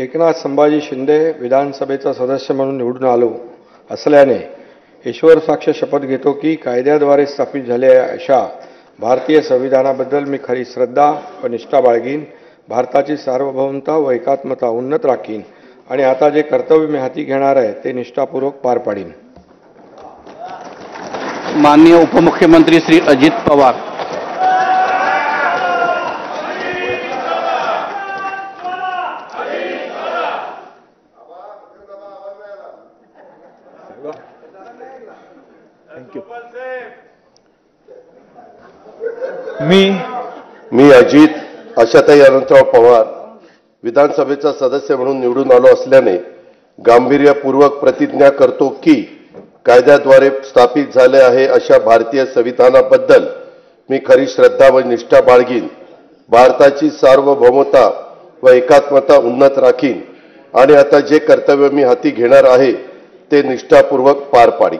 एकनाथ संभाजी शिंदे विधानसभेचा सदस्य म्हणून निवडून आलो असल्याने ईश्वर साक्ष शपथ घेतो की कायद्याद्वारे स्थापित झालेल्या अशा भारतीय संविधानाबद्दल मी खरी श्रद्धा व निष्ठा बाळगीन, भारताची सार्वभौमता व एकात्मता उन्नत राखीन आणि आता जे कर्तव्य मी हाती घेणार आहे ते निष्ठापूर्वक पार पाडीन। माननीय उपमुख्यमंत्री श्री अजित पवार। मी अजित आशाताई अनंतराव पवार विधानसभेचा सदस्य म्हणून निवडून आलो असल्याने गांभीर्यपूर्वक प्रतिज्ञा करतो की कायद्याद्वारे स्थापित झाले आहे अशा भारतीय संविधानाबद्दल मी खरी श्रद्धा व निष्ठा बाळगीन, भारताची सार्वभौमता व एकात्मता उन्नत राखीन आणि आता जे कर्तव्य मी हाती घेणार आहे ते निष्ठापूर्वक पार पाडीन।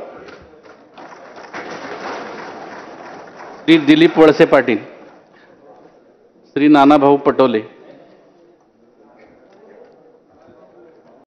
श्री दिलीप वळसे पाटील, श्री नानाभाऊ पटोले।